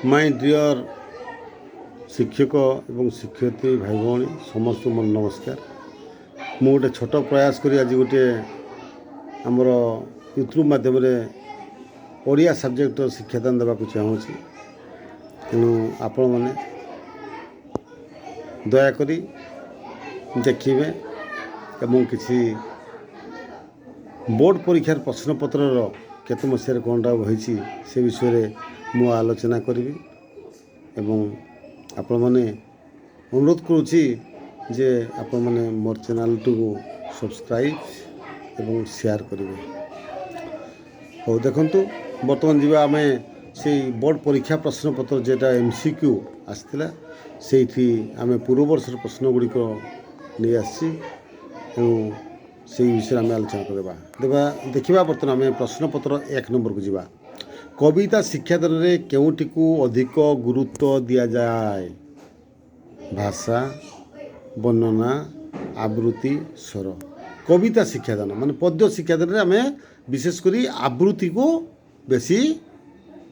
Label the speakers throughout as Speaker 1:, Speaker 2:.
Speaker 1: My dear शिक्षक एवं शिक्षयित्री भाई भौणी समस्त मोर नमस्कार। मु गोटे छोट प्रयास करी आज गोटे आमर यूट्यूब माध्यम ओडिया सब्जेक्ट शिक्षादान देवाक चाहूँगी। तेणु आपण मैंने दयाकोरी देखिए एवं किसी बोर्ड परीक्षार प्रश्नपत्रर केते मसीह कौनटा होई से विषय मु आलोचना करी एवं आपण मैंने अनुरोध करुच्ची जे आपण मैंने मोर चैनल टू सब्सक्राइब एवं शेयर करेंगे। हो देखंतु बर्तमान जीवा आम से बोर्ड परीक्षा प्रश्नपत्र जेटा MCQ आसला से आम पूर्व वर्ष प्रश्न गुड़िक नहीं आसी से विषय आम आलोचना करवा देखा। बर्तमान आम प्रश्नपत्र 1 नंबर को जीवा। कविता शिक्षादान में केउटी को अधिक गुरुत्व दिया जाए? भाषा, वर्णना, आवृत्ति, स्वर। कविता शिक्षादान माने पद्य शिक्षादान में आम विशेषकर आवृत्ति को बेसी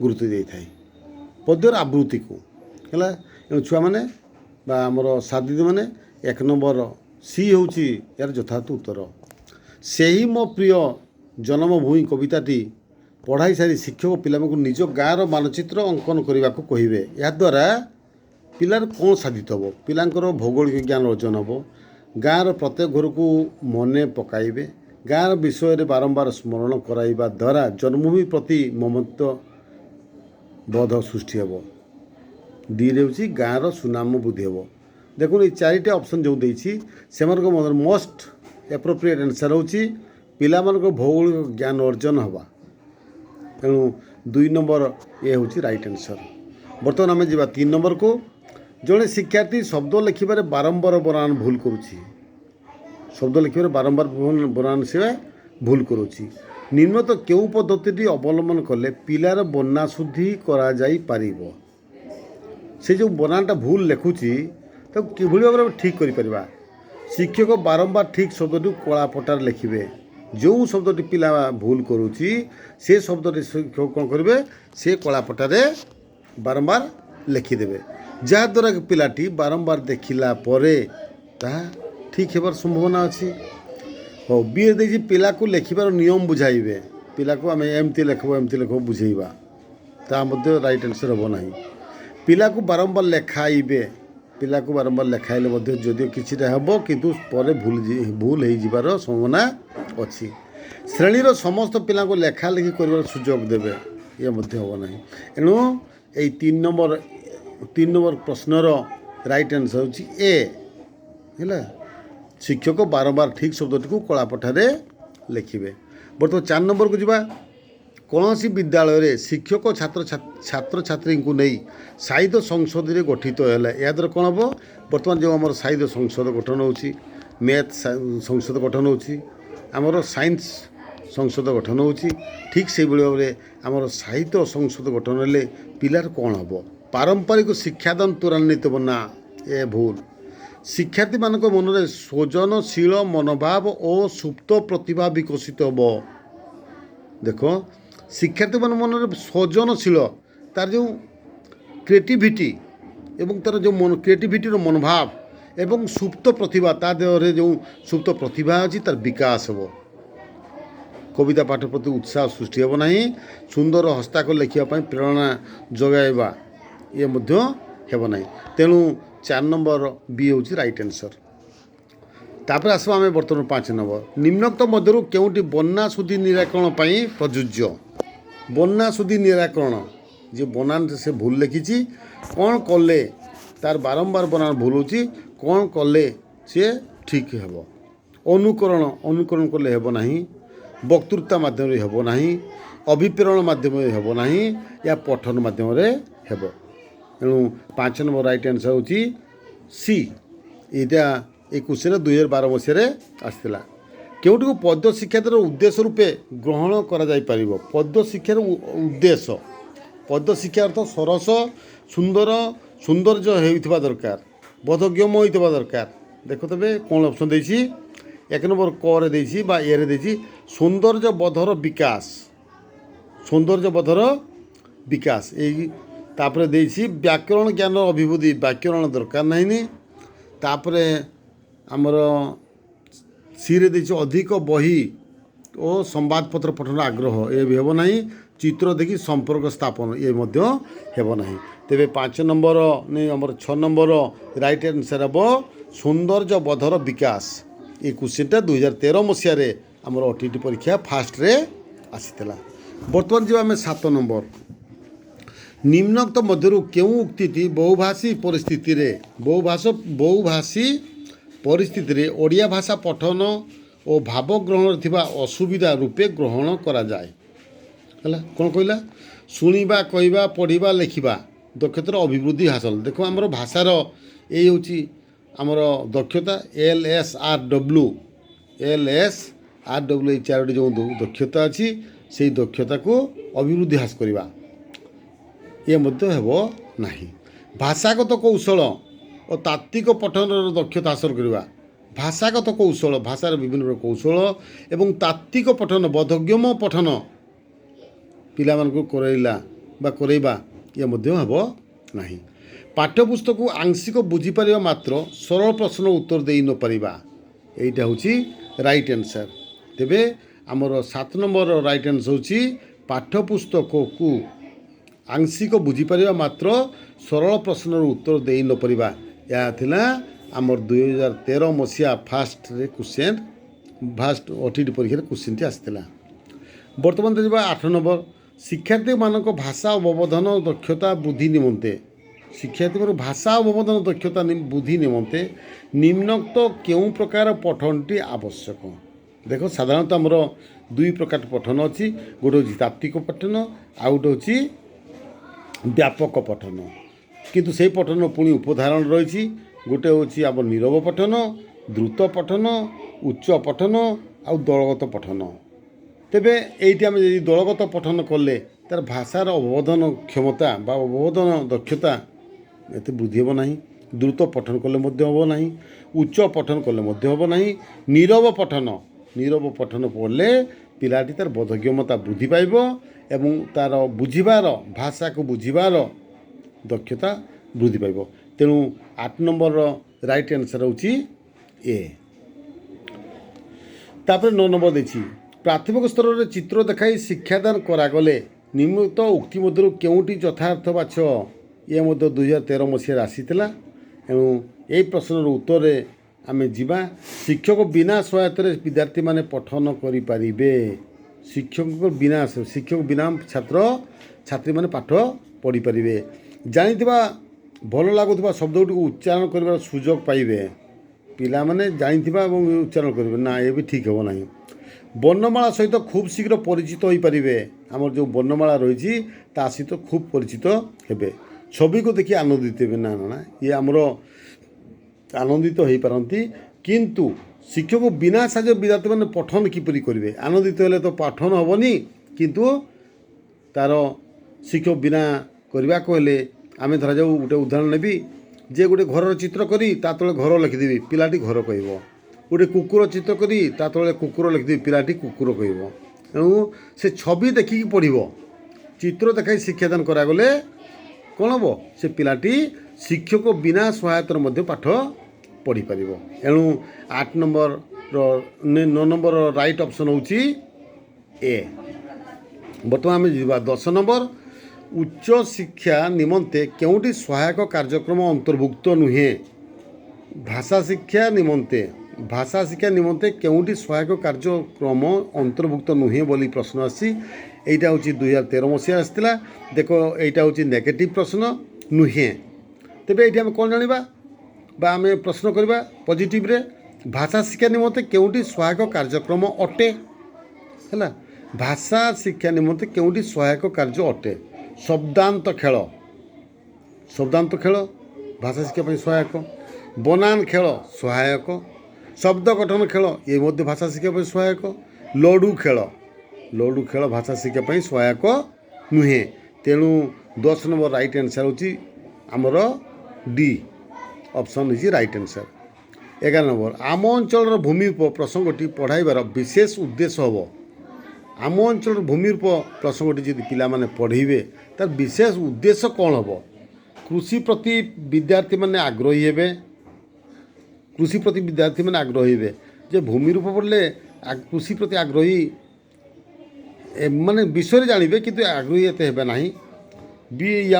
Speaker 1: गुरुत्व दे थाए। पद्यर आवृत्ति को है छुआ मैंने आमर साथी मैंने 1 नंबर सी हूँ यार यथार्थ उत्तर। से ही मो प्रिय जन्मभूमि कविताटी पढ़ाई सारी शिक्षक पिला निज गाँव मानचित्र अंकन करने को कहे। याद्वारा पिलार कौन साधित हम पिलांकर भौगोलिक ज्ञान अर्जन हम। गाँव प्रत्येक घर को मने पकाइबे। गाँव विषय में बारंबार स्मरण कराइबा द्वारा जन्मभूमि प्रति ममत्व बोध सृष्टि हम। डी रे गाँव सुनाम बुद्धि हम। देखो ये 4टा ऑप्शन जो देछि से मोस्ट एप्रोप्रिएट आंसर होछि पिला भौगोलिक ज्ञान अर्जन हवा। तेणु 2 नंबर ये हूँ राइट आंसर। बर्तमान आम जा 3 नंबर को। जड़े शिक्षार्थी शब्द लिखार बारंबार बनान भूल करुच्ची। शब्द लिखार बारंबार बनान से भूल करुच्ची। निम्नत केउ पद्धति अवलंबन कले पिलार बन्ना शुद्धि करा जाई पारिबो? से जो बनानटा भूल लिखुची तो किभली भाव ठीक करिपरिबा? शिक्षक बारंबार ठीक शब्दटी कला पटार लिखिबे। जो शब्दटी पिला भूल करुच्ची से शब्दटी शिक्षक कौन करेंगे से कलापटारे बारंबार लिखिदेवे। जहाद्वारा कि पिलाटी बारंबार देखला परे ताहा ठीक होबार संभावना अच्छी। हो बी देखिए पिला को लिखार नियम बुझाइबे। पिला को आम एमती लिखब बुझेबा ता मध्य राइट आंसर हम ना। पिला को बारंबार लेखाइबे। पिला को बारंबार लेखाइले जदिव किसी हम किंतु पर भूल हो जिबार संभावना अच्छी। श्रेणीर समस्त पिला को लेखा लेखि कर सुजोग देवे ये हम ना। एणु ये 3 नंबर प्रश्नर राइट आंसर होची ए है। शिक्षक बारंबार ठीक शब्दटी को कलापठारे लिखिबे। बर्तमान 4 नंबर को जीवा। कौन सी विद्यालय रे शिक्षक छात्र छात्री को नहीं साहित्य संसद रे गठित है याद्वारा कौन हम। बर्तमान जो आम साहित्य संसद गठन होची, मैथ संसद गठन होची, आमर साइंस संसद गठन होची, ठीक से भाव में आमर साहित्य संसद गठन हेले पिलार कौन हम? पारंपरिक शिक्षादान त्वरान्वित बना ए भूल। शिक्षार्थी मान मन में सृजनशील मनोभाव और सुप्त प्रतिभा विकसित हम। देख शिक्षार्थी मान मन में सृजनशील तार जो क्रिएटिविटी एवं तार जो क्रिएटिविटीर मनोभाव एवं सुप्त प्रतिभा ता देहरे जो सुप्त प्रतिभा अच्छी तार विकास हो। कविता पाठ प्रति उत्साह सृष्टि हम ना। सुंदर हस्ताक्षर लिखापी प्रेरणा जगाइबा ये हम ना। तेणु 4 नंबर बी हूँ राइट आंसर। तापर आसवा आम बर्तमान 5 नंबर। निम्नोक्त मध्य केउटी बन्ना शुद्धि निराकरण पर प्रযোज्य? बन्ना शुद्धि निराकरण जे बनान से भूल लिखी कौन कले तार बारंबार बनान भूल होची कौन कले से ठीक हेब? अनुकरण कले हेब नाही, वक्तृता माध्यम हेब नाही, अभिप्रेरण माध्यम हेब नाही या पठन माध्यम हेब। तेणु 5 नंबर राइट आंसर होची सी। यहाँ ये क्वेश्चन 2012 मसीह आसला। केउटी को पद्य शिक्षादान उद्देश्य रूपे ग्रहण करा जाई परिबो? पद्य शिक्षार उद्देश्य पद्य शिक्षा अर्थ सरस सुंदर सौंदर्य होइथिबा दरकार, बोधगम्य होइथिबा दरकार। देखो तबे कौन ऑप्शन देछि? 1 नंबर क रे देछि बा ए रे देछि सौंदर्य बोधर विकास। सौंदर्य बोधर विकास यही तापरे देछि व्याकरण ज्ञान अभिवृद्धि व्याकरण दरकार नहीं तापरे आमर सी रे देछि अधिक बही और संवादपत्र पठन आग्रह ये भी हेब नहीं चित्र देखि संपर्क स्थापन ये मध्य हेब नहीं तेबे 5 नंबर नहीं आमर 6 नंबर राइट आंसर हे सौंदर्य बोधर विकास ये क्वेश्चनटा 2013 मसीह आमर ओटीटी परीक्षा फास्ट रे आसीतला। बर्तमान जो आम 7 नंबर निम्नोक्त मध्यरु केउं उक्तिटी बहुभाषी परिस्थिति रे बहुभाषी परिस्थिति रे ओडिया भाषा पठन और भाव ग्रहण थिबा असुविधा रूपे ग्रहण करा जाए है कौन कहला शुणा कहवा पढ़ा लेखा दक्षतार अभिवृद्धि हासिल देखो आमर भाषार ये हूँ आमर दक्षता LSRW ये 4टी जो दक्षता अच्छी से दक्षता को अभिवृद्धि हास करवा ये हेब नहीं भाषागत कौशल और तात्विक पठन दक्षता हासिल करवा भाषागत कौशल भाषार विभिन्न कौशल एवं तात्विक पठन बोधगम्य पठन पिला मानकु करैला बा करैबा ये हेब नहीं पाठ्यपुस्तक को आंशिक बुझीपर मात्र सरल प्रश्न उत्तर दे न पारिबा एटा होची राइट आंसर तेबे आमर 7 नंबर राइट आंसर होची पाठ्यपुस्तक को आंशिक बुझीपर मात्र सरल प्रश्न उत्तर दे न पारिबा या थिला आमर 2013 मसीहा फास्ट रे क्वेश्चन फास्ट ओटीटी परीक्षा क्वेश्चन टी आसला। बर्तमान तो 8 नंबर शिक्षार्थी मानक भाषा अवबोधन दक्षता वृद्धि निमंते शिक्षार्थी भाषा अवबोधन दक्षता वृद्धि निमंते निम्नोक्त केउं प्रकार पठनटी आवश्यक देखो साधारणतः आमर 2 प्रकार पठन अच्छी गोटे हूँ तात्विक पठन आउ गोटे हूँ व्यापक पठन किंतु से पठन पुणी उपधारण रही गोटे हूँ आम नीरव पठन द्रुत पठन उच्च पठन आउ दलगत पठन तेबे एइटी आम यदि दलगत पठन कले तार भाषार अवबोधन क्षमता बा अवबोधन दक्षता एते वृद्धि हेब नहीं द्रुत पठन कले मध्य हेब नहीं उच्च पठन कले मध्य हेब नहीं नीरव पठन पढ़ले पिलाटी तार बोधगम्यता वृद्धि पाइब एवं तार बुझिबार भाषा को बुझिबार दक्षता वृद्धि पाइब तेणु 8 नंबर राइट आंसर होची ए। तापर 9 नंबर देखी प्राथमिक स्तर में चित्र देखाई शिक्षादान करागले निम्नलिखित उक्ति मध्य केउटी यथार्थ बाछ ये 2013 मसीह आसीला एणु यही प्रश्नर उत्तर आम जीवा शिक्षक बिना सहायतार विद्यार्थी माने पठन करें शिक्षक बिना छात्र छात्री माने पाठ पढ़ी पारे जानिथिबा भल लगुवा शब्द गुट उच्चारण कर सुजोग पाइबे पिला माने जानिथिबा एवं उच्चारण करेंगे ना ये भी ठीक हे ना वर्णमाला सहित खूब शीघ्र परिचित हो पारे आमर जो वर्णमाला रही सहित खूब परिचित हे छवि को देखिए आनंदित हे ना ना ये आमर आनंदित हो पारती किंतु शिक्षक बिना साहाय्य विद्यार्थी मैंने पठन किपरि करेंगे आनंदित हेले तो पठन हेनी किंतु तार शिक्षक बिना करने को हेले आम धरा जाऊ गोटे उदाहरण नेबी जे गोटे घर चित्र करी ता तले घर लिखिदेवी पिलाटी घर कहब गोटे कुकुर चित्र करी ता तले कुकुर लिखिदेवी पिलाटी कुकुर कहब तेणु से छवि देखिकी पढ़िब चित्र देखाई शिक्षादान करागले कौन हम से पिलाटी शिक्षक बिना सहायतार मध्य पाठ पढ़ी पार एणु 8 नंबर 9 नंबर राइट ऑप्शन होची ए। बर्तमान आम जा 10 नंबर उच्च शिक्षा निमंते केउटी सहायक कार्यक्रम अंतर्भुक्त नुहे भाषा शिक्षा निमंते केउटी सहायक कार्यक्रम अंतर्भुक्त नुहे बोली प्रश्न आसी एटा हूँ 2013 मसीहा आसला देखो एटा हूँ नेगेटिव प्रश्न नुहे तेबे ये आम कौन जाना बा आम प्रश्न करवा पॉजिटिव रे भाषा शिक्षा निमंते केउटी सहायक कार्यक्रम अटे है भाषा शिक्षा निमंते केउटी सहायक कार्य अटे शब्दांत खेल भाषा शिक्षा सहायक बनान खेल सहायक शब्द गठन खेल ये मध्य भाषा शिक्षा सहायक लडू खेल भाषा शिक्षा सहायक नुहे तेणु 10 नंबर राइट आंसर होची आमर D option is right answer. 11 number आम अंचल भूमि प्रसंगटी पढ़ाइबार विशेष उद्देश्य हम ଆମ ଅଞ୍ଚଳର ଭୂମିରୂପ ପ୍ରସଙ୍ଗଟି ଯଦି ପିଲାମାନେ ପଢ଼େଇବେ ତାର ବିଶେଷ ଉଦ୍ଦେଶ୍ୟ କ'ଣ ହେବ? କୃଷି ପ୍ରତି ବିଦ୍ୟାର୍ଥୀମାନେ ଆଗ୍ରହୀ ହେବେ। କୃଷି ପ୍ରତି ବିଦ୍ୟାର୍ଥୀମାନେ ଆଗ୍ରହୀ ହେବେ ଯେ ଭୂମିରୂପ ପଢ଼ିଲେ କୃଷି ପ୍ରତି ଆଗ୍ରହୀ ମାନେ ବିଷୟରେ ଜାଣିବେ କିନ୍ତୁ ଆଗ୍ରହୀ ଏତେ ହେବେ ନାହିଁ।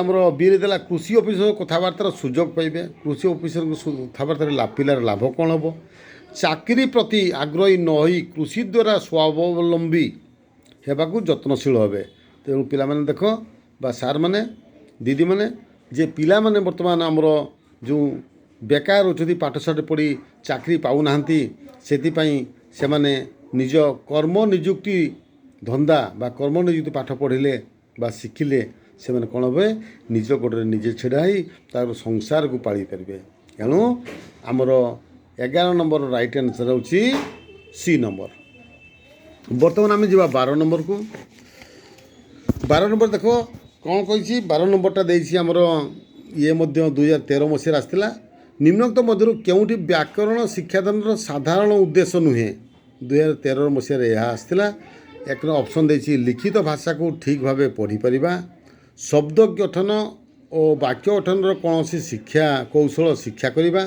Speaker 1: ଆମର ବିରେ ଦେଲା କୃଷି ଅଫିସର କଥାବାର୍ତ୍ତାର ସୁଯୋଗ ପାଇବେ। କୃଷି ଅଫିସରଙ୍କ କଥାବାର୍ତ୍ତାରେ ପିଲାର ଲାଭ କ'ଣ ହେବ? ଚାକିରି ପ୍ରତି ଆଗ୍ରହୀ ନ ହୋଇ କୃଷି ଦ୍ୱାରା ସ୍ୱାବଲମ୍ବୀ ହେବାକୁ ଯତ୍ନଶୀଳ ହେବେ। ତେଣୁ ପିଲାମାନେ ଦେଖ ବା ସାର୍ମାନେ ଦିଦିମାନେ ଯେ ପିଲାମାନେ ବର୍ତ୍ତମାନ ଆମର ଯେଉଁ ବେକାର ଅଛନ୍ତି ପାଠଶାଠ ପଢ଼ି ଚାକିରି ପାଉନାହାନ୍ତି ସେଥିପାଇଁ ସେମାନେ ନିଜ କର୍ମ ନିଯୁକ୍ତି ଧନ୍ଦା ବା କର୍ମ ନିଯୁକ୍ତି ପାଠ ପଢ଼ିଲେ ବା ଶିଖିଲେ ସେମାନେ କ'ଣ ହେବେ? ନିଜ ଗୋଡ଼ରେ ନିଜେ ଛିଡ଼ା ହୋଇ ତାର ସଂସାରକୁ ପାଳି ପାରିବେ। ତେଣୁ ଆମର 11 ନମ୍ବର ରାଇଟ୍ ଆନ୍ସର୍ ହେଉଛି ସି ନମ୍ବର। ବର୍ତ୍ତମାନ ଆମେ ଯିବା 12 ନମ୍ବରକୁ। 12 ନମ୍ବର ଦେଖ କ'ଣ କହିଛି? 12 ନମ୍ବରଟା ଦେଇଛି ଆମର ଇଏ ମଧ୍ୟ 2013 ମସିହାରେ ଆସିଥିଲା। ନିମ୍ନୋକ୍ତ ମଧ୍ୟରୁ କେଉଁଠି ବ୍ୟାକରଣ ଶିକ୍ଷାଦାନର ସାଧାରଣ ଉଦ୍ଦେଶ୍ୟ ନୁହେଁ? 2013 ମସିହାରେ ଏହା ଆସିଥିଲା। ଏକ ଅପସନ୍ ଦେଇଛି ଲିଖିତ ଭାଷାକୁ ଠିକ୍ ଭାବେ ପଢ଼ିପାରିବା, ଶବ୍ଦ ଗଠନ ଓ ବାକ୍ୟ ଗଠନର କୌଣସି ଶିକ୍ଷା କୌଶଳ ଶିକ୍ଷା କରିବା,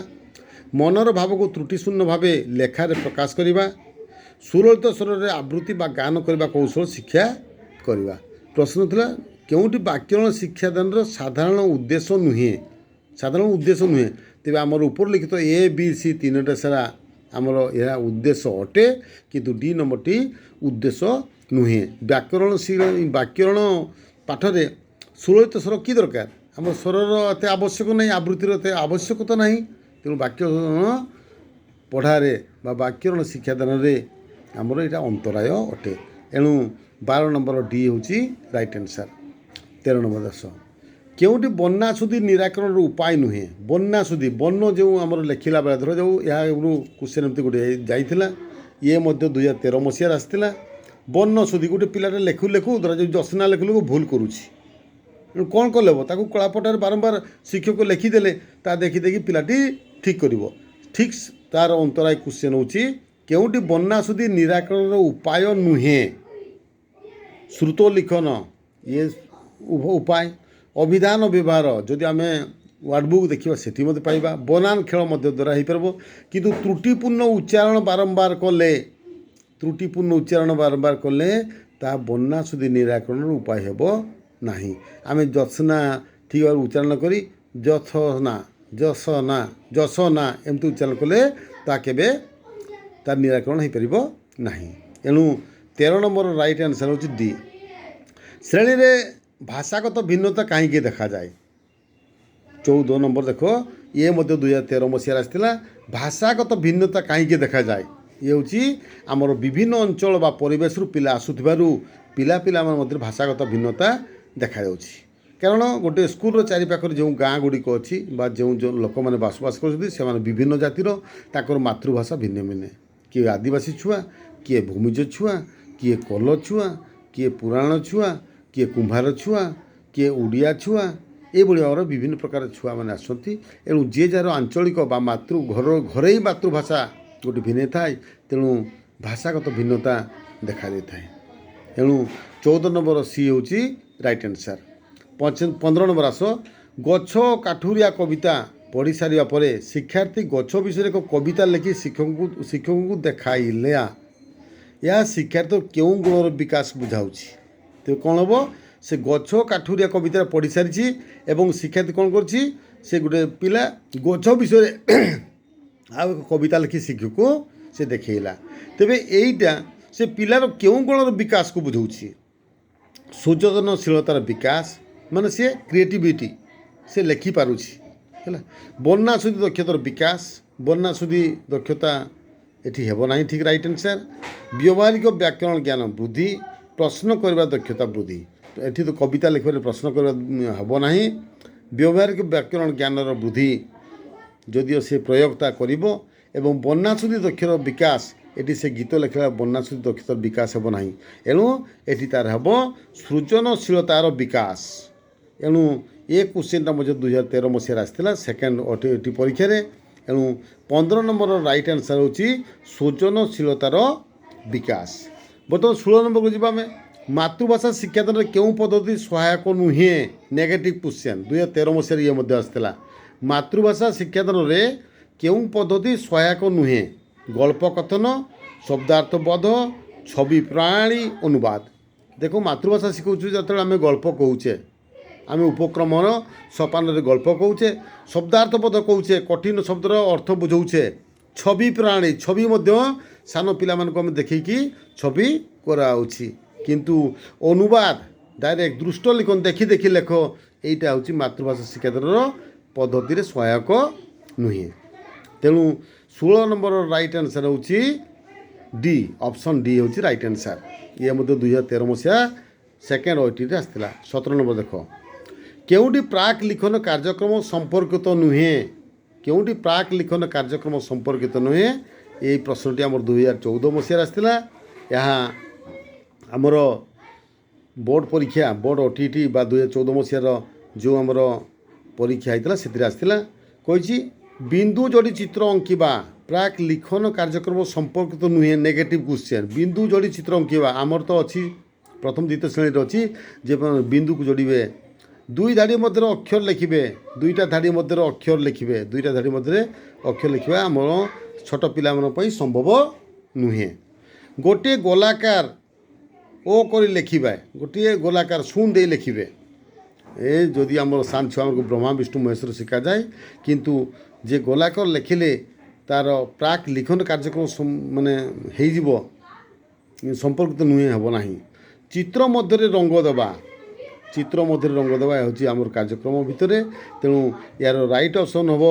Speaker 1: ମନର ଭାବକୁ ତ୍ରୁଟିଶୂନ୍ୟ ଭାବେ ଲେଖାରେ ପ୍ରକାଶ କରିବା, ସୁଲଳିତ ସ୍ୱରରେ ଆବୃତ୍ତି ବା ଗାନ କରିବା କୌଶଳ ଶିକ୍ଷା କରିବା। ପ୍ରଶ୍ନ ଥିଲା କେଉଁଠି ବ୍ୟାକରଣ ଶିକ୍ଷାଦାନର ସାଧାରଣ ଉଦ୍ଦେଶ୍ୟ ନୁହେଁ? ସାଧାରଣ ଉଦ୍ଦେଶ୍ୟ ନୁହେଁ। ତେବେ ଆମର ଉପର ଲିଖିତ ଏ ବି ସି ତିନୋଟା ସାରା ଆମର ଏହା ଉଦ୍ଦେଶ୍ୟ ଅଟେ କିନ୍ତୁ ଡି ନମ୍ବରଟି ଉଦ୍ଦେଶ୍ୟ ନୁହେଁ। ବ୍ୟାକରଣ ପାଠରେ ସୁଲଳିତ ସ୍ୱର କି ଦରକାର? ଆମର ସ୍ୱରର ଏତେ ଆବଶ୍ୟକ ନାହିଁ, ଆବୃତ୍ତିର ଏତେ ଆବଶ୍ୟକତା ନାହିଁ। ତେଣୁ ବ୍ୟାକରଣ ପଢ଼ାରେ ବା ବ୍ୟାକରଣ ଶିକ୍ଷାଦାନରେ ଆମର ଏଇଟା ଅନ୍ତରାୟ ଅଟେ। ଏଣୁ 12 ନମ୍ବର ଡି ହେଉଛି ରାଇଟ୍ ଆନ୍ସର୍। 13 ନମ୍ବର ଦେଶ କେଉଁଠି ବନ୍ୟା ସୁଧି ନିରାକରଣର ଉପାୟ ନୁହେଁ? ବନ୍ୟା ସୁଧି ବନ ଯେଉଁ ଆମର ଲେଖିଲା ବେଳେ ଧର ଯେଉଁ ଏହା କ୍ୱେଶ୍ଚନ୍ ଏମିତି ଗୋଟେ ଯାଇଥିଲା, ଇଏ ମଧ୍ୟ 2013 ମସିହାରେ ଆସିଥିଲା। ବନ ସୁଧି ଗୋଟେ ପିଲାଟା ଲେଖୁ ଲେଖୁ ଧର ଯେଉଁ ଜସ୍ନା ଲେଖୁ ଲେଖୁ ଭୁଲ କରୁଛି, କ'ଣ କଲେ ହେବ? ତାକୁ କଳାପଟାରେ ବାରମ୍ବାର ଶିକ୍ଷକ ଲେଖିଦେଲେ ତା ଦେଖି ଦେଖି ପିଲାଟି ଠିକ୍ କରିବ। ଠିକ୍ ତାର ଅନ୍ତରାୟ କ୍ୱେଶ୍ଚନ୍ ହେଉଛି କେଉଁଠି ବନ୍ୟା ସୁଧି ନିରାକରଣର ଉପାୟ ନୁହେଁ? ଶ୍ରୁତ ଲିଖନ ଇଏ ଉପାୟ, ଅଭିଧାନ ବ୍ୟବହାର ଯଦି ଆମେ ୱାର୍ଡ଼ବୁକ୍ ଦେଖିବା ସେଠି ମଧ୍ୟ ପାଇବା, ବନାନ ଖେଳ ମଧ୍ୟ ଦ୍ୱାରା ହେଇପାରିବ। କିନ୍ତୁ ତ୍ରୁଟିପୂର୍ଣ୍ଣ ଉଚ୍ଚାରଣ ବାରମ୍ବାର କଲେ ତାହା ବନ୍ୟା ସୁଧି ନିରାକରଣର ଉପାୟ ହେବ ନାହିଁ। ଆମେ ଯତ୍ନା ଠିକ୍ ଭାବରେ ଉଚ୍ଚାରଣ କରି ଯଶନା ଏମିତି ଉଚ୍ଚାରଣ କଲେ ତାହା କେବେ ତାର ନିରାକରଣ ହୋଇପାରିବ ନାହିଁ। ଏଣୁ 13 ନମ୍ବର ରାଇଟ୍ ଆନ୍ସର୍ ହେଉଛି ଡି। ଶ୍ରେଣୀରେ ଭାଷାଗତ ଭିନ୍ନତା କାହିଁକି ଦେଖାଯାଏ? 14 ନମ୍ବର ଦେଖ ଇଏ ମଧ୍ୟ 2013 ମସିହାରେ ଆସିଥିଲା। ଭାଷାଗତ ଭିନ୍ନତା କାହିଁକି ଦେଖାଯାଏ? ଇଏ ହେଉଛି ଆମର ବିଭିନ୍ନ ଅଞ୍ଚଳ ବା ପରିବେଶରୁ ପିଲା ଆସୁଥିବାରୁ ପିଲାମାନଙ୍କ ମଧ୍ୟରେ ଭାଷାଗତ ଭିନ୍ନତା ଦେଖାଯାଉଛି। କାରଣ ଗୋଟିଏ ସ୍କୁଲର ଚାରିପାଖରେ ଯେଉଁ ଗାଁ ଗୁଡ଼ିକ ଅଛି ବା ଯେଉଁ ଲୋକମାନେ ବସବାସ କରୁଛନ୍ତି ସେମାନେ ବିଭିନ୍ନ ଜାତିର, ତାଙ୍କର ମାତୃଭାଷା ଭିନ୍ନ ଭିନ୍ନ। କିଏ ଆଦିବାସୀ ଛୁଆ, କିଏ ଭୂମିଜ ଛୁଆ, କିଏ କଲ ଛୁଆ, କିଏ ପୁରାଣ ଛୁଆ, କିଏ କୁମ୍ଭାର ଛୁଆ, କିଏ ଓଡ଼ିଆ ଛୁଆ, ଏଇଭଳି ଭାବରେ ବିଭିନ୍ନ ପ୍ରକାର ଛୁଆମାନେ ଆସନ୍ତି। ଏଣୁ ଯିଏ ଯାହାର ଆଞ୍ଚଳିକ ବା ଘରୋଇ ମାତୃଭାଷା ଗୋଟେ ଭିନ୍ନ ଥାଏ, ତେଣୁ ଭାଷାଗତ ଭିନ୍ନତା ଦେଖାଯାଇଥାଏ। ଏଣୁ 14 ନମ୍ବର ସି ହେଉଛି ରାଇଟ୍ ଆନ୍ସର୍। 15 ନମ୍ବର ଆସ ଗଛ କାଠୁରିଆ କବିତା ପଢ଼ି ସାରିବା ପରେ ଶିକ୍ଷାର୍ଥୀ ଗଛ ବିଷୟରେ ଏକ କବିତା ଲେଖି ଶିକ୍ଷକଙ୍କୁ ଦେଖାଇଲେ ଏହା ଶିକ୍ଷାର୍ଥୀର କେଉଁ ଗୁଣର ବିକାଶ ବୁଝାଉଛି? ତେବେ କ'ଣ ହେବ? ସେ ଗଛ କାଠୁରିଆ କବିତା ପଢ଼ି ସାରିଛି ଏବଂ ଶିକ୍ଷାର୍ଥୀ କ'ଣ କରୁଛି? ସେ ଗୋଟେ ପିଲା ଗଛ ବିଷୟରେ ଆଉ ଏକ କବିତା ଲେଖି ଶିକ୍ଷକକୁ ସେ ଦେଖେଇଲା। ତେବେ ଏଇଟା ସେ ପିଲାର କେଉଁ ଗୁଣର ବିକାଶକୁ ବୁଝାଉଛି? ସୃଜନଶୀଳତାର ବିକାଶ, ମାନେ ସିଏ କ୍ରିଏଟିଭିଟି, ସେ ଲେଖିପାରୁଛି ହେଲା। ବନ୍ୟା ସୁଧି ଦକ୍ଷତାର ବିକାଶ, ବନ୍ୟା ସୁଧି ଦକ୍ଷତା ଏଠି ହେବ ନାହିଁ, ଠିକ୍ ରାଇଟ୍ ଆନ୍ସର୍। ବ୍ୟବହାରିକ ବ୍ୟାକରଣ ଜ୍ଞାନ ବୃଦ୍ଧି, ପ୍ରଶ୍ନ କରିବା ଦକ୍ଷତା ବୃଦ୍ଧି। ଏଠି ତ କବିତା ଲେଖିବାରେ ପ୍ରଶ୍ନ କରିବା ହେବ ନାହିଁ। ବ୍ୟବହାରିକ ବ୍ୟାକରଣ ଜ୍ଞାନର ବୃଦ୍ଧି ଯଦିଓ ସେ ପ୍ରୟୋଗତା କରିବ ଏବଂ ବନ୍ୟା ସୁଧି ଦକ୍ଷତାର ବିକାଶ, ଏଠି ସେ ଗୀତ ଲେଖିଲା ବନ୍ୟା ସୁଧି ଦକ୍ଷତାର ବିକାଶ ହେବ ନାହିଁ। ଏଣୁ ଏଠି ତାର ହେବ ସୃଜନଶୀଳତାର ବିକାଶ। ଏଣୁ ଏ କ୍ୱେଶ୍ଚନ୍ଟା ମଧ୍ୟ 2013 ମସିହାରେ ଆସିଥିଲା ସେକେଣ୍ଡ ଓଟିଇଟି ପରୀକ୍ଷାରେ। ଏଣୁ 15 ନମ୍ବରର ରାଇଟ୍ ଆନ୍ସର୍ ହେଉଛି ସୃଜନଶୀଳତାର ବିକାଶ। ବର୍ତ୍ତମାନ 16 ନମ୍ବରକୁ ଯିବା ଆମେ। ମାତୃଭାଷା ଶିକ୍ଷାଦାନରେ କେଉଁ ପଦ୍ଧତି ସହାୟକ ନୁହେଁ? ନେଗେଟିଭ୍ କ୍ୱେଶ୍ଚନ୍ 2013 ମସିହାରେ ଇଏ ମଧ୍ୟ ଆସିଥିଲା। ମାତୃଭାଷା ଶିକ୍ଷାଦାନରେ କେଉଁ ପଦ୍ଧତି ସହାୟକ ନୁହେଁ? ଗଳ୍ପ କଥନ, ଶବ୍ଦାର୍ଥବୋଧ, ଛବି ପ୍ରଣାଳୀ, ଅନୁବାଦ। ଦେଖ ମାତୃଭାଷା ଶିଖାଉଛୁ ଯେତେବେଳେ ଆମେ ଗଳ୍ପ କହୁଛେ, ଆମେ ଉପକ୍ରମର ସୋପାନରେ ଗଳ୍ପ କହୁଛେ, ଶବ୍ଦାର୍ଥବୋଧ କହୁଛେ, କଠିନ ଶବ୍ଦର ଅର୍ଥ ବୁଝାଉଛେ, ଛବି ପ୍ରଣାଳୀ, ଛବି ମଧ୍ୟ ସାନ ପିଲାମାନଙ୍କୁ ଆମେ ଦେଖିକି ଛବି କରାଉଛି। କିନ୍ତୁ ଅନୁବାଦ ଡାଇରେକ୍ଟ ଦୃଷ୍ଟ ଲିଖନ ଦେଖି ଦେଖି ଲେଖ, ଏଇଟା ହେଉଛି ମାତୃଭାଷା ଶିକ୍ଷାଦାନର ପଦ୍ଧତିରେ ସହାୟକ ନୁହେଁ। ତେଣୁ 16 ନମ୍ବରର ରାଇଟ୍ ଆନ୍ସର୍ ହେଉଛି ଡି, ଅପସନ୍ ଡି ହେଉଛି ରାଇଟ୍ ଆନ୍ସର୍। ଇଏ ମଧ୍ୟ 2013 ମସିହା ସେକେଣ୍ଡ OETରେ ଆସିଥିଲା। 17 ନମ୍ବର ଦେଖ, କେଉଁଠି ପ୍ରାକ୍ ଲିଖନ କାର୍ଯ୍ୟକ୍ରମ ସମ୍ପର୍କିତ ନୁହେଁ? କେଉଁଠି ପ୍ରାକ୍ ଲିଖନ କାର୍ଯ୍ୟକ୍ରମ ସମ୍ପର୍କିତ ନୁହେଁ? ଏହି ପ୍ରଶ୍ନଟି ଆମର 2014 ମସିହାରେ ଆସିଥିଲା। ଏହା ଆମର ବୋର୍ଡ଼ ପରୀକ୍ଷା, ବୋର୍ଡ଼ OTT ବା 2014 ମସିହାର ଯେଉଁ ଆମର ପରୀକ୍ଷା ହେଇଥିଲା ସେଥିରେ ଆସିଥିଲା। କହିଛି ବିନ୍ଦୁ ଯୋଡ଼ି ଚିତ୍ର ଅଙ୍କିବା ପ୍ରାକ୍ ଲିଖନ କାର୍ଯ୍ୟକ୍ରମ ସମ୍ପର୍କିତ ନୁହେଁ। Negative question. ବିନ୍ଦୁ ଯୋଡ଼ି ଚିତ୍ର ଅଙ୍କିବା ଆମର ତ ଅଛି, ପ୍ରଥମ ଦ୍ୱିତୀୟ ଶ୍ରେଣୀରେ ଅଛି ଯେ ବିନ୍ଦୁକୁ ଯୋଡ଼ିବେ, ଦୁଇ ଧାଡ଼ି ମଧ୍ୟରେ ଅକ୍ଷର ଲେଖିବେ, ଦୁଇଟା ଧାଡ଼ି ମଧ୍ୟରେ ଅକ୍ଷର ଲେଖିବେ, ଦୁଇଟା ଧାଡ଼ି ମଧ୍ୟରେ ଅକ୍ଷର ଲେଖିବା ଆମର ଛୋଟ ପିଲାମାନଙ୍କ ପାଇଁ ସମ୍ଭବ ନୁହେଁ। ଗୋଟିଏ ଗୋଲାକାର ଓ କରି ଲେଖିବା, ଗୋଟିଏ ଗୋଲାକାର ଶୂନ ଦେଇ ଲେଖିବେ। ଏ ଯଦି ଆମର ସାନ ଛୁଆମାନଙ୍କୁ ବ୍ରହ୍ମା ବିଷ୍ଣୁ ମହେଶ୍ୱର ଶିଖାଯାଏ, କିନ୍ତୁ ଯେ ଗୋଲାକାର ଲେଖିଲେ ତା'ର ପ୍ରାକ୍ ଲିଖନ କାର୍ଯ୍ୟକ୍ରମ ମାନେ ହେଇଯିବ, ସମ୍ପର୍କିତ ନୁହେଁ, ହେବ ନାହିଁ। ଚିତ୍ର ମଧ୍ୟରେ ରଙ୍ଗ ଦେବା, ଚିତ୍ର ମଧ୍ୟରେ ରଙ୍ଗ ଦେବା ହେଉଛି ଆମର କାର୍ଯ୍ୟକ୍ରମ ଭିତରେ। ତେଣୁ ଏହାର ରାଇଟ୍ ଅପସନ୍ ହେବ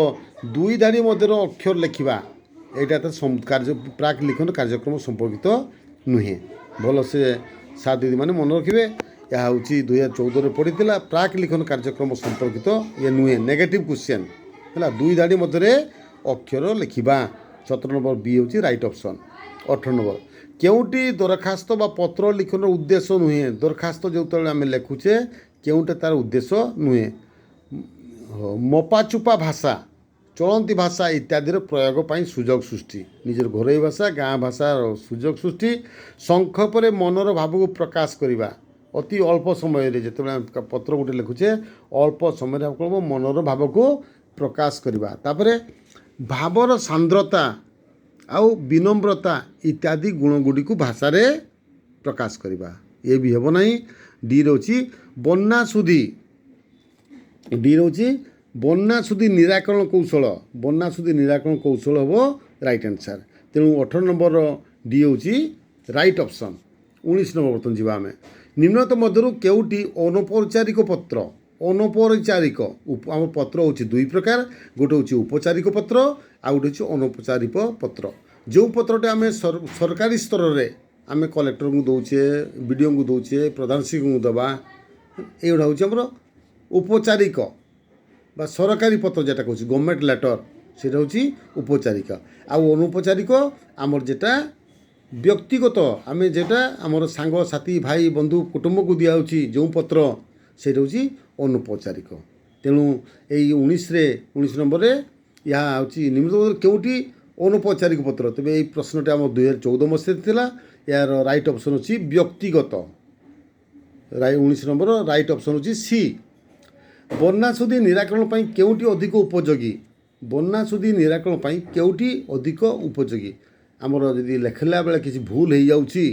Speaker 1: ଦୁଇ ଧାଡ଼ି ମଧ୍ୟରେ ଅକ୍ଷର ଲେଖିବା। ଏଇଟା ତ ପ୍ରାକ୍ ଲିଖନ କାର୍ଯ୍ୟକ୍ରମ ସମ୍ପର୍କିତ ନୁହେଁ। ଭଲସେ ସାର୍ ଦିଦିମାନେ ମନେ ରଖିବେ। ଏହା ହେଉଛି 2014ରେ ପଡ଼ିଥିଲା। ପ୍ରାକ୍ ଲିଖନ କାର୍ଯ୍ୟକ୍ରମ ସମ୍ପର୍କିତ ଇଏ ନୁହେଁ। ନେଗେଟିଭ୍ କ୍ୱେଶ୍ଚନ୍ ହେଲା, ଦୁଇ ଧାଡ଼ି ମଧ୍ୟରେ ଅକ୍ଷର ଲେଖିବା। 17 ନମ୍ବର ବି ହେଉଛି ରାଇଟ୍ ଅପସନ୍। 18 ନମ୍ବର, କେଉଁଟି ଦରଖାସ୍ତ ବା ପତ୍ର ଲିଖନର ଉଦ୍ଦେଶ୍ୟ ନୁହେଁ? ଦରଖାସ୍ତ ଯେତେବେଳେ ଆମେ ଲେଖୁଛେ କେଉଁଟା ତା'ର ଉଦ୍ଦେଶ୍ୟ ନୁହେଁ। ମପାଚୁପା ଭାଷା, ଚଳନ୍ତି ଭାଷା ଇତ୍ୟାଦିର ପ୍ରୟୋଗ ପାଇଁ ସୁଯୋଗ ସୃଷ୍ଟି। ନିଜର ଘରୋଇ ଭାଷା, ଗାଁ ଭାଷାର ସୁଯୋଗ ସୃଷ୍ଟି। ସଂକ୍ଷେପରେ ମନର ଭାବକୁ ପ୍ରକାଶ କରିବା। ଅତି ଅଳ୍ପ ସମୟରେ ଯେତେବେଳେ ଆମେ ପତ୍ର ଗୋଟେ ଲେଖୁଛେ, ଅଳ୍ପ ସମୟରେ ମନର ଭାବକୁ ପ୍ରକାଶ କରିବା। ତାପରେ ଭାବର ସାନ୍ଦ୍ରତା ଆଉ ବିନମ୍ରତା ଇତ୍ୟାଦି ଗୁଣଗୁଡ଼ିକୁ ଭାଷାରେ ପ୍ରକାଶ କରିବା। ଏ ବି ହେବ ନାହିଁ। ଡି ରହୁଛି ବନ୍ୟା ସୁଧି, ଡି ରହୁଛି ବନ୍ୟା ସୁଧି ନିରାକରଣ କୌଶଳ। ବନ୍ୟା ସୁଧି ନିରାକରଣ କୌଶଳ ହେବ ରାଇଟ୍ ଆନ୍ସର୍। ତେଣୁ 18 ନମ୍ବରର ଡି ହେଉଛି ରାଇଟ୍ ଅପସନ୍। 19 ନମ୍ବର ବର୍ତ୍ତମାନ ଯିବା ଆମେ। ନିମ୍ନତ ମଧ୍ୟରୁ କେଉଁଟି ଅନୌପଚାରିକ ପତ୍ର? ଅନୌପଚାରିକ ଆମ ପତ୍ର ହେଉଛି ଦୁଇ ପ୍ରକାର, ଗୋଟେ ହେଉଛି ଉପଚାରିକ ପତ୍ର, ଆଉ ଗୋଟେ ହେଉଛି ଅନୌପଚାରିକ ପତ୍ର। ଯେଉଁ ପତ୍ରଟି ଆମେ ସରକାରୀ ସ୍ତରରେ ଆମେ କଲେକ୍ଟରଙ୍କୁ ଦେଉଛେ, BDOଙ୍କୁ ଦେଉଛେ, ପ୍ରଧାନ ଶିକ୍ଷକଙ୍କୁ ଦେବା, ଏଇଗୁଡ଼ା ହେଉଛି ଆମର ଉପଚାରିକ ବା ସରକାରୀ ପତ୍ର, ଯେଟା କହୁଛି ଗଭର୍ଣ୍ଣମେଣ୍ଟ ଲେଟର, ସେଇଟା ହେଉଛି ଉପଚାରିକ। ଆଉ ଅନୌପଚାରିକ ଆମର ଯେଟା ବ୍ୟକ୍ତିଗତ, ଆମେ ଯେଟା ଆମର ସାଙ୍ଗସାଥି ଭାଇ ବନ୍ଧୁ କୁଟୁମ୍ବକୁ ଦିଆହେଉଛି ଯେଉଁ ପତ୍ର, ସେଇଟା ହେଉଛି ଅନୌପଚାରିକ। ତେଣୁ ଏଇ 19 ନମ୍ବରରେ ଏହା ହେଉଛି ନିମ୍ନ କେଉଁଟି ଅନୌପଚାରିକ ପତ୍ର। ତେବେ ଏଇ ପ୍ରଶ୍ନଟି ଆମ 2014 ମସିହାରେ ଥିଲା। ଏହାର ରାଇଟ୍ ଅପସନ୍ ଅଛି ବ୍ୟକ୍ତିଗତ। 19 ନମ୍ବର ରାଇଟ୍ ଅପସନ୍ ହେଉଛି ସି। ବନ୍ୟା ସୁଧି ନିରାକରଣ ପାଇଁ କେଉଁଟି ଅଧିକ ଉପଯୋଗୀ? ବନ୍ୟା ସୁଧି ନିରାକରଣ ପାଇଁ କେଉଁଟି ଅଧିକ ଉପଯୋଗୀ? ଆମର ଯଦି ଲେଖିଲା ବେଳେ କିଛି ଭୁଲ ହେଇଯାଉଛି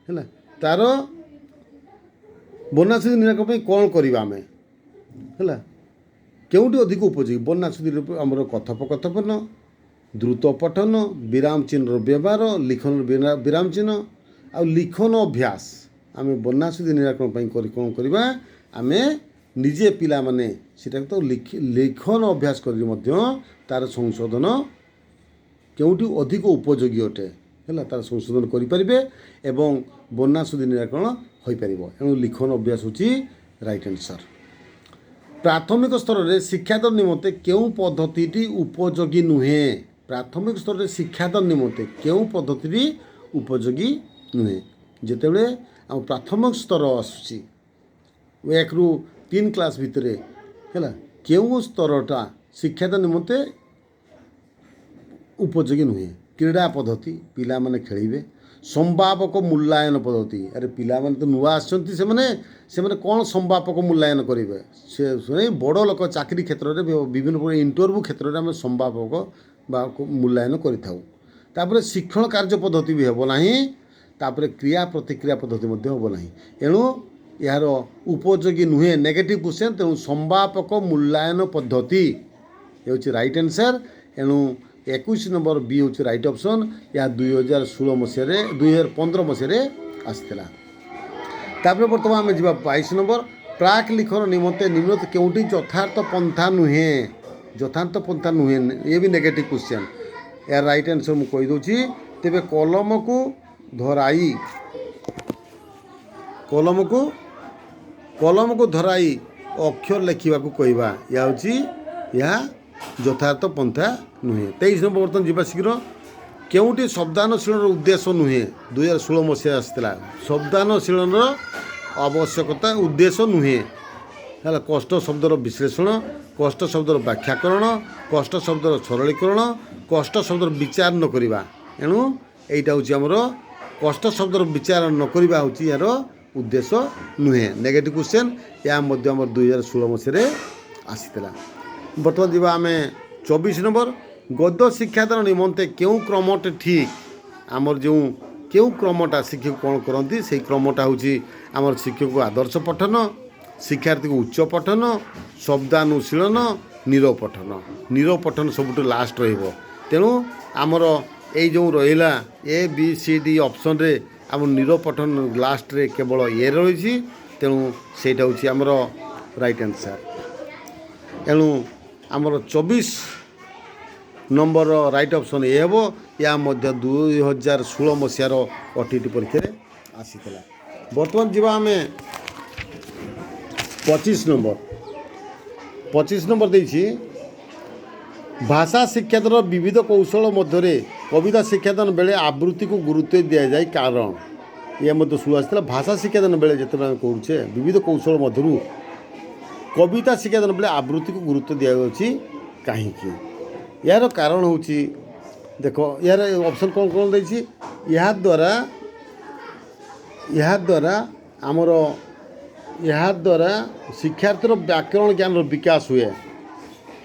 Speaker 1: ହେଲା, ତା'ର ବନ୍ୟା ସୁଧି ନିରାକରଣ ପାଇଁ କ'ଣ କରିବା ଆମେ ହେଲା, କେଉଁଠି ଅଧିକ ଉପଯୋଗୀ? ବନ୍ୟା ସୁଧି ଆମର କଥୋପକଥନ, ଦ୍ରୁତ ପଠନ, ବିରାମ ଚିହ୍ନର ବ୍ୟବହାର, ଲିଖନର ବିରାମ ଚିହ୍ନ ଆଉ ଲିଖନ ଅଭ୍ୟାସ। ଆମେ ବନ୍ୟା ସୁଧି ନିରାକରଣ ପାଇଁ କ'ଣ କରିବା? ଆମେ ନିଜେ ପିଲାମାନେ ସେଟାକୁ ତ ଲିଖନ ଅଭ୍ୟାସ କରି ମଧ୍ୟ ତା'ର ସଂଶୋଧନ କେଉଁଠି ଅଧିକ ଉପଯୋଗୀ ଅଟେ ହେଲା, ତା'ର ସଂଶୋଧନ କରିପାରିବେ ଏବଂ ବନ୍ୟା ସୁଧି ନିରାକରଣ ହୋଇପାରିବ। ଏଣୁ ଲିଖନ ଅଭ୍ୟାସ ହେଉଛି ରାଇଟ୍ ଆନ୍ସର୍। ପ୍ରାଥମିକ ସ୍ତରରେ ଶିକ୍ଷାଦାନ ନିମନ୍ତେ କେଉଁ ପଦ୍ଧତିଟି ଉପଯୋଗୀ ନୁହେଁ? ପ୍ରାଥମିକ ସ୍ତରରେ ଶିକ୍ଷାଦାନ ନିମନ୍ତେ କେଉଁ ପଦ୍ଧତିଟି ଉପଯୋଗୀ ନୁହେଁ? ଯେତେବେଳେ ଆମ ପ୍ରାଥମିକ ସ୍ତର ଆସୁଛି 1ରୁ 3 କ୍ଲାସ୍ ଭିତରେ ହେଲା, କେଉଁ ସ୍ତରଟା ଶିକ୍ଷାଦାନ ନିମନ୍ତେ ଉପଯୋଗୀ ନୁହେଁ? କ୍ରୀଡ଼ା ପଦ୍ଧତି, ପିଲାମାନେ ଖେଳିବେ। ସମ୍ଭାବକ ମୂଲ୍ୟାୟନ ପଦ୍ଧତି। ଆରେ ପିଲାମାନେ ତ ନୂଆ ଆସିଛନ୍ତି, ସେମାନେ କ'ଣ ସମ୍ଭାବକ ମୂଲ୍ୟାୟନ କରିବେ? ସେ ବଡ଼ ଲୋକ ଚାକିରି କ୍ଷେତ୍ରରେ ବିଭିନ୍ନ ପ୍ରକାର ଇଣ୍ଟରଭ୍ୟୁ କ୍ଷେତ୍ରରେ ଆମେ ସମ୍ଭାବକ ବା ମୂଲ୍ୟାୟନ କରିଥାଉ। ତାପରେ ଶିକ୍ଷଣ କାର୍ଯ୍ୟ ପଦ୍ଧତି ବି ହେବ ନାହିଁ, ତାପରେ କ୍ରିୟା ପ୍ରତିକ୍ରିୟା ପଦ୍ଧତି ମଧ୍ୟ ହେବ ନାହିଁ। ଏଣୁ ଏହାର ଉପଯୋଗୀ ନୁହେଁ, ନେଗେଟିଭ୍ କ୍ୱେଶ୍ଚନ୍। ତେଣୁ ସମ୍ଭାବକ ମୂଲ୍ୟାୟନ ପଦ୍ଧତି ହେଉଛି ରାଇଟ୍ ଆନ୍ସର୍। ଏଣୁ 21 ନମ୍ବର ବି ହେଉଛି ରାଇଟ୍ ଅପସନ୍। ଏହା 2015 ମସିହାରେ ଆସିଥିଲା। ତାପରେ ବର୍ତ୍ତମାନ ଆମେ ଯିବା 22 ନମ୍ବର। ପ୍ରାକ୍ ଲିଖନ ନିମନ୍ତେ ନିମ୍ନଲିଖିତ କେଉଁଟି ଯଥାର୍ଥ ପନ୍ଥା ନୁହେଁ? ଯଥାର୍ଥ ପନ୍ଥା ନୁହେଁ, ଇଏ ବି ନେଗେଟିଭ୍ କ୍ୱେଶ୍ଚନ୍। ଏହାର ରାଇଟ୍ ଆନ୍ସର୍ ମୁଁ କହିଦେଉଛି। ତେବେ କଲମକୁ ଧରାଇ ଅକ୍ଷର ଲେଖିବାକୁ କହିବା, ଏହା ଯଥାର୍ଥ ପନ୍ଥା ନୁହେଁ। 23 ନମ୍ବର ବର୍ତ୍ତମାନ ଯିବା ଶୀଘ୍ର। କେଉଁଟି ଶବ୍ଦାନଶୀଳନର ଉଦ୍ଦେଶ୍ୟ ନୁହେଁ? 2016 ମସିହା ଆସିଥିଲା। ଶବ୍ଦାନଶୀଳନର ଆବଶ୍ୟକତା ଉଦ୍ଦେଶ୍ୟ ନୁହେଁ ହେଲା। କଷ୍ଟ ଶବ୍ଦର ବିଶ୍ଳେଷଣ, କଷ୍ଟ ଶବ୍ଦର ବ୍ୟାଖ୍ୟାକରଣ, କଷ୍ଟ ଶବ୍ଦର ସରଳୀକରଣ, କଷ୍ଟ ଶବ୍ଦର ବିଚାର ନ କରିବା। ଏଣୁ ଏଇଟା ହେଉଛି ଆମର କଷ୍ଟ ଶବ୍ଦର ବିଚାର ନ କରିବା ହେଉଛି ଏହାର ଉଦ୍ଦେଶ୍ୟ ନୁହେଁ। Negative question. ଏହା ମଧ୍ୟ ଆମର 2016 ମସିହାରେ ଆସିଥିଲା। ବର୍ତ୍ତମାନ ଯିବା ଆମେ 24 ନମ୍ବର। ଗଦ୍ୟ ଶିକ୍ଷାଦାନ ନିମନ୍ତେ କେଉଁ କ୍ରମଟି ଠିକ୍? ଆମର କେଉଁ କ୍ରମଟା ଶିକ୍ଷକ କ'ଣ କରନ୍ତି, ସେଇ କ୍ରମଟା ହେଉଛି ଆମର ଶିକ୍ଷକକୁ ଆଦର୍ଶ ପଠନ, ଶିକ୍ଷାର୍ଥୀକୁ ଉଚ୍ଚ ପଠନ, ଶବ୍ଦାନୁଶୀଳନ, ନିରବ ପଠନ। ନିରବ ପଠନ ସବୁଠୁ ଲାଷ୍ଟ ରହିବ। ତେଣୁ ଆମର ଏଇ ରହିଲା ABCD ଅପସନ୍ରେ ଆମର ନିରବ ପଠନ ଲାଷ୍ଟରେ କେବଳ ଏ ରହିଛି। ତେଣୁ ସେଇଟା ହେଉଛି ଆମର ରାଇଟ୍ ଆନ୍ସର୍। ଏଣୁ ଆମର 24 ନମ୍ବର ରାଇଟ୍ ଅପସନ୍ ଏ ହେବ। ଏହା ମଧ୍ୟ 2016 ମସିହାର OTT ପରୀକ୍ଷାରେ ଆସିଥିଲା। ବର୍ତ୍ତମାନ ଯିବା ଆମେ 25 ନମ୍ବର। 25 ନମ୍ବର ଦେଇଛି ଭାଷା ଶିକ୍ଷାଦାନର ବିବିଧ କୌଶଳ ମଧ୍ୟରେ କବିତା ଶିକ୍ଷାଦାନ ବେଳେ ଆବୃତ୍ତିକୁ ଗୁରୁତ୍ୱ ଦିଆଯାଏ କାରଣ। ଏହା ମଧ୍ୟ ଶୁଣି ଆସିଥିଲା। ଭାଷା ଶିକ୍ଷାଦାନ ବେଳେ ଯେତେବେଳେ ଆମେ କରୁଛେ ବିବିଧ କୌଶଳ ମଧ୍ୟରୁ କବିତା ଶିକ୍ଷାଦାନ ବେଳେ ଆବୃତ୍ତିକୁ ଗୁରୁତ୍ୱ ଦିଆଯାଉଛି କାହିଁକି? ଏହାର କାରଣ ହେଉଛି, ଦେଖ ଏହାର ଅପସନ୍ କ'ଣ କ'ଣ ଦେଇଛି। ଏହାଦ୍ୱାରା ଶିକ୍ଷାର୍ଥୀର ବ୍ୟାକରଣ ଜ୍ଞାନର ବିକାଶ ହୁଏ।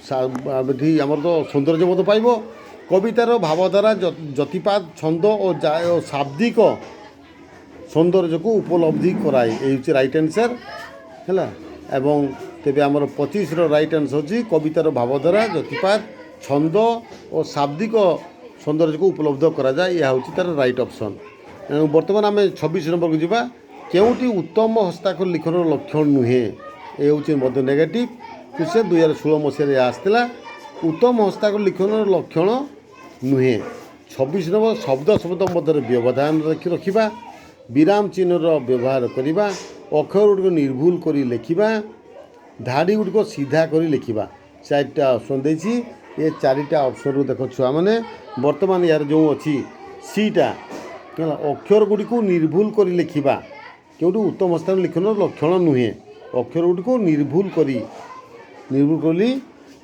Speaker 1: ଏଠି ଆମର ତ ସୌନ୍ଦର୍ଯ୍ୟବୋଧ ପାଇବ। କବିତାର ଭାବଧାରା, ଯତିପାତ, ଛନ୍ଦ ଓ ଶାବ୍ଦିକ ସୌନ୍ଦର୍ଯ୍ୟକୁ ଉପଲବ୍ଧି କରାଏ। ଏହି ହେଉଛି ରାଇଟ୍ ଆନ୍ସର୍ ହେଲା। ଏବଂ ତେବେ ଆମର 25ର ରାଇଟ୍ ଆନ୍ସର୍ ହେଉଛି କବିତାର ଭାବଧାରା, ଯତିପାତ, ଛନ୍ଦ ଓ ଶାବ୍ଦିକ ସୌନ୍ଦର୍ଯ୍ୟକୁ ଉପଲବ୍ଧ କରାଯାଏ। ଏହା ହେଉଛି ତା'ର ରାଇଟ୍ ଅପସନ୍। ଏଣୁ ବର୍ତ୍ତମାନ ଆମେ 26 ନମ୍ବରକୁ ଯିବା। କେଉଁଟି ଉତ୍ତମ ହସ୍ତାକ୍ଷର ଲିଖନର ଲକ୍ଷଣ ନୁହେଁ? ଏ ହେଉଛି ମଧ୍ୟ ନେଗେଟିଭ୍ କ୍ୱେଶ୍ଚନ୍। 2016 ମସିହାରେ ଏହା ଆସିଥିଲା। ଉତ୍ତମ ହସ୍ତାକ୍ଷର ଲିଖନର ଲକ୍ଷଣ ନୁହେଁ। 26 ନମ୍ବର। ଶବ୍ଦ ମଧ୍ୟରେ ବ୍ୟବଧାନ ରଖିବା, ବିରାମ ଚିହ୍ନର ବ୍ୟବହାର କରିବା, ଅକ୍ଷରଗୁଡ଼ିକ ନିର୍ଭୁଲ କରି ଲେଖିବା, ଧାଡ଼ିଗୁଡ଼ିକ ସିଧା କରି ଲେଖିବା। 4ଟା ଅପସନ୍ ଦେଇଛି। ଏ 4ଟା ଅପସନ୍ରୁ ଦେଖ ଛୁଆମାନେ, ବର୍ତ୍ତମାନ ଏହାର ଅଛି ସିଟା ହେଲା, ଅକ୍ଷରଗୁଡ଼ିକୁ ନିର୍ଭୁଲ କରି ଲେଖିବା କେଉଁଠି ଉତ୍ତମ ହସ୍ତାକ୍ଷର ଲିଖନର ଲକ୍ଷଣ ନୁହେଁ। ଅକ୍ଷରଗୁଡ଼ିକୁ ନିର୍ଭୁଲ କରି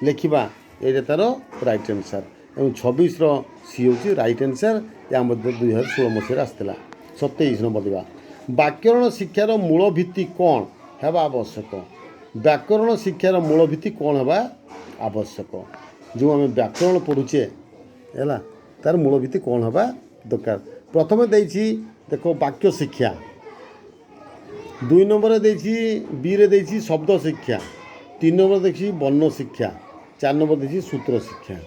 Speaker 1: ଲେଖିବା, ଏଇଟା ତା'ର ରାଇଟ୍ ଆନ୍ସର୍। ଏବଂ 26ର ସି ହେଉଛି ରାଇଟ୍ ଆନ୍ସର୍। ଏହା ମଧ୍ୟ 2016 ମସିହାରେ ଆସିଥିଲା। 27 ନମ୍ବର ଦେବା। ବ୍ୟାକରଣ ଶିକ୍ଷାର ମୂଳ ଭିତ୍ତି କ'ଣ ହେବା ଆବଶ୍ୟକ? ବ୍ୟାକରଣ ଶିକ୍ଷାର ମୂଳ ଭିତ୍ତି କ'ଣ ହେବା ଆବଶ୍ୟକ? ଯେଉଁ ଆମେ ବ୍ୟାକରଣ ପଢ଼ୁଛେ ହେଲା, ତା'ର ମୂଳ ଭିତ୍ତି କ'ଣ ହେବା ଦରକାର? ପ୍ରଥମେ ଦେଇଛି ଦେଖ ବାକ୍ୟ ଶିକ୍ଷା, 2 ନମ୍ବରରେ ଦେଇଛି ବିରେ ଦେଇଛି ଶବ୍ଦ ଶିକ୍ଷା, 3 ନମ୍ବର ଦେଇଛି ବର୍ଣ୍ଣ ଶିକ୍ଷା, 4 ନମ୍ବର ଦେଇଛି ସୂତ୍ର ଶିକ୍ଷା।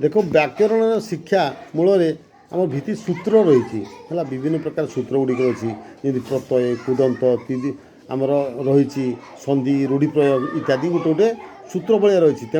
Speaker 1: ଦେଖ ବ୍ୟାକରଣ ଶିକ୍ଷା ମୂଳରେ ଆମର ଭିତ୍ତି ସୂତ୍ର ରହିଛି ହେଲା। ବିଭିନ୍ନ ପ୍ରକାର ସୂତ୍ର ଗୁଡ଼ିକ ଅଛି, ଯେମିତି ପ୍ରତ୍ୟୟ, କୁଦନ୍ତ, ଆମର ରହିଛି ସନ୍ଧି, ରୂଢ଼ି ପ୍ରୟୋଗ ଇତ୍ୟାଦି ଗୋଟେ ସୂତ୍ର ଭଳିଆ ରହିଛି। ତେଣୁ